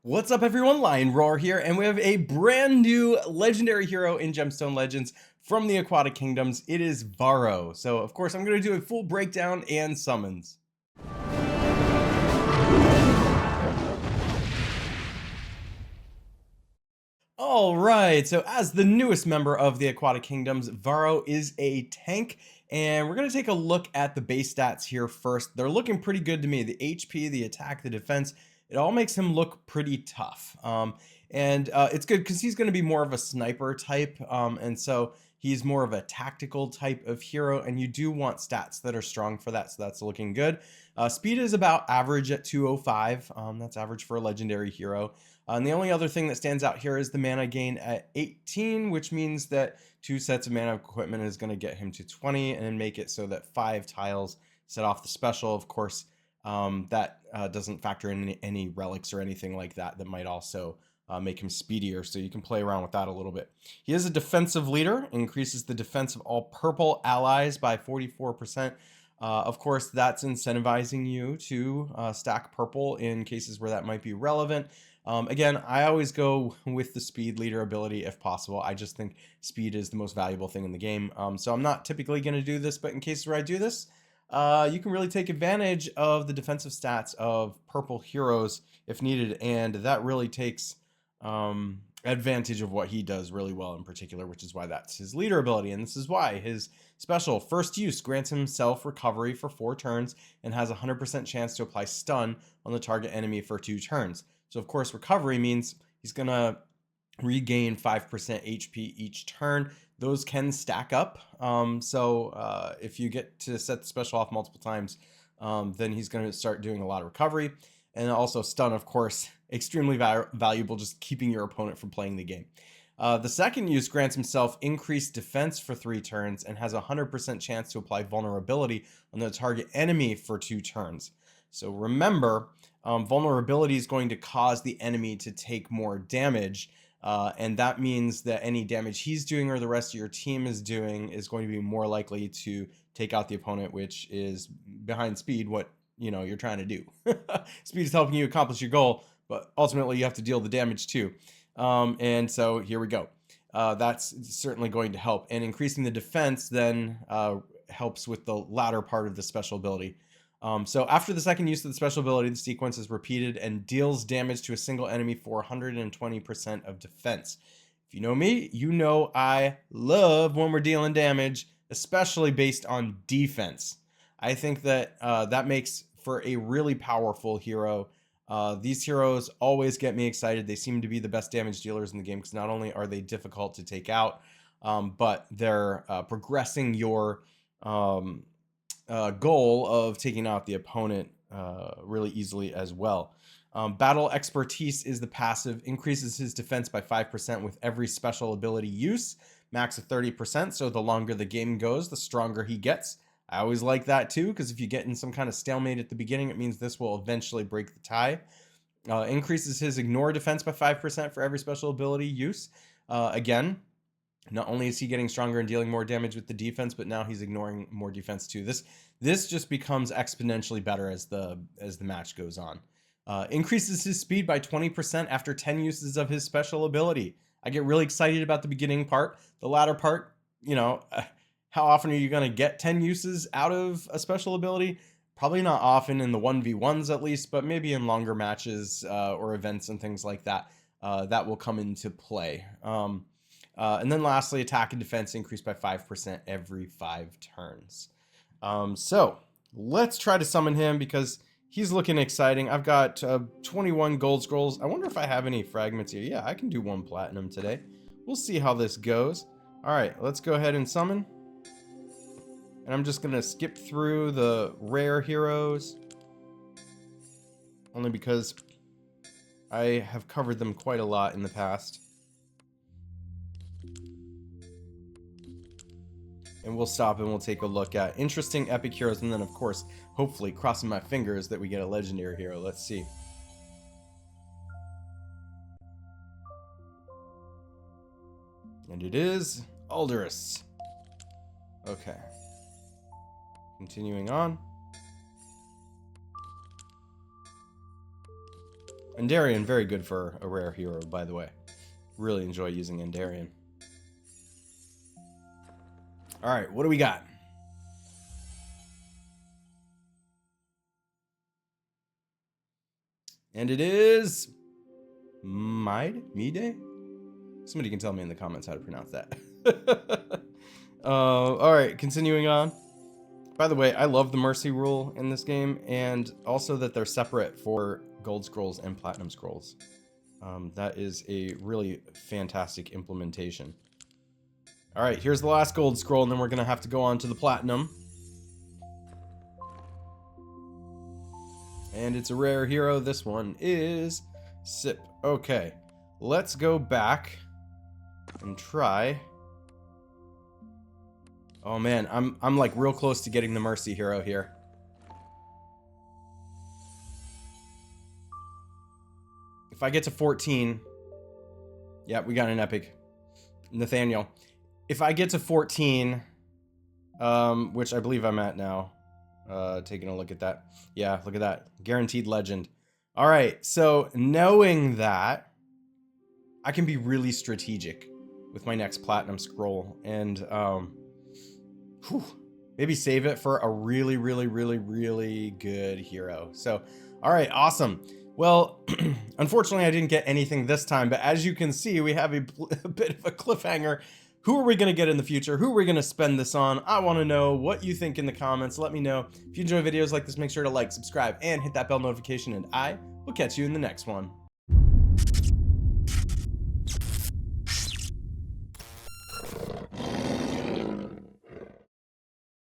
What's up everyone, Lion Roar here, and we have a brand new legendary hero in Gemstone Legends from the Aquatic Kingdoms. It is Varo. So of course I'm going to do a full breakdown and summons. Alright, so as the newest member of the Aquatic Kingdoms, Varo is a tank, and we're going to take a look at the base stats here first. They're looking pretty good to me. The HP, the attack, the defense, it all makes him look pretty tough. It's good because he's going to be more of a sniper type, and so he's more of a tactical type of hero, and you do want stats that are strong for that, so that's looking good. Speed is about average at 205. That's average for a legendary hero. And the only other thing that stands out here is the mana gain at 18, which means that 2 sets of mana equipment is going to get him to 20 and make it so that 5 tiles set off the special. Of course, that doesn't factor in any relics or anything like that that might also make him speedier, so you can play around with that a little bit. He is a defensive leader, increases the defense of all purple allies by 44%. Of course, that's incentivizing you to stack purple in cases where that might be relevant. Again, I always go with the speed leader ability if possible. I just think speed is the most valuable thing in the game. So I'm not typically going to do this, but in cases where I do this, you can really take advantage of the defensive stats of purple heroes if needed, and that really takes advantage of what he does really well in particular, which is why that's his leader ability. And this is why his special first use grants himself recovery for 4 turns and has a 100% chance to apply stun on the target enemy for 2 turns. So of course, recovery means he's gonna regain 5% HP each turn. Those can stack up. If you get to set the special off multiple times, then he's going to start doing a lot of recovery. And also stun, of course, extremely valuable, just keeping your opponent from playing the game. The second use grants himself increased defense for 3 turns and has a 100% chance to apply vulnerability on the target enemy for 2 turns. So remember, vulnerability is going to cause the enemy to take more damage. And that means that any damage he's doing or the rest of your team is doing is going to be more likely to take out the opponent, which is behind speed what you're trying to do. Speed is helping you accomplish your goal, but ultimately you have to deal the damage too. And so here we go. That's certainly going to help. And increasing the defense then helps with the latter part of the special ability. So after the second use of the special ability, the sequence is repeated and deals damage to a single enemy for 120% of defense. If you know me, you know I love when we're dealing damage, especially based on defense. I think that that makes for a really powerful hero. These heroes always get me excited. They seem to be the best damage dealers in the game because not only are they difficult to take out, but they're progressing your goal of taking out the opponent really easily as well. Battle Expertise is the passive, increases his defense by 5% with every special ability use, max of 30%, so the longer the game goes, the stronger he gets. I always like that too, because if you get in some kind of stalemate at the beginning, it means this will eventually break the tie. Increases his ignore defense by 5% for every special ability use. Again, not only is he getting stronger and dealing more damage with the defense, but now he's ignoring more defense too. This just becomes exponentially better as the match goes on. Increases his speed by 20% after 10 uses of his special ability. I get really excited about the beginning part. The latter part, how often are you going to get 10 uses out of a special ability? Probably not often in the 1v1s at least, but maybe in longer matches or events and things like that, that will come into play. And then lastly, attack and defense increase by 5% every 5 turns. So let's try to summon him because he's looking exciting. I've got 21 gold scrolls. I wonder if I have any fragments here. Yeah, I can do 1 platinum today. We'll see how this goes. All right, let's go ahead and summon. And I'm just going to skip through the rare heroes, only because I have covered them quite a lot in the past. And we'll stop and we'll take a look at interesting epic heroes, and then of course, hopefully crossing my fingers that we get a legendary hero. Let's see. And it is Aldous. Okay. Continuing on. Endarian, very good for a rare hero, by the way. Really enjoy using Endarian. Alright, what do we got? And it is... Mide? Somebody can tell me in the comments how to pronounce that. Alright, continuing on. By the way, I love the Mercy rule in this game, and also that they're separate for Gold Scrolls and Platinum Scrolls. That is a really fantastic implementation. Alright, here's the last Gold Scroll, and then we're going to have to go on to the Platinum. And it's a rare hero. This one is Sip. Okay, let's go back and try... Oh man, I'm like real close to getting the Mercy hero here. If I get to 14, yeah, we got an epic. Nathaniel. If I get to 14, which I believe I'm at now, taking a look at that. Yeah, look at that. Guaranteed legend. All right, so knowing that, I can be really strategic with my next Platinum Scroll, and maybe save it for a really good hero. So, all right, awesome. Well, unfortunately, I didn't get anything this time, but as you can see, we have a bit of a cliffhanger. Who are we going to get in the future? Who are we going to spend this on? I want to know what you think in the comments. Let me know. If you enjoy videos like this, make sure to like, subscribe, and hit that bell notification, and I will catch you in the next one.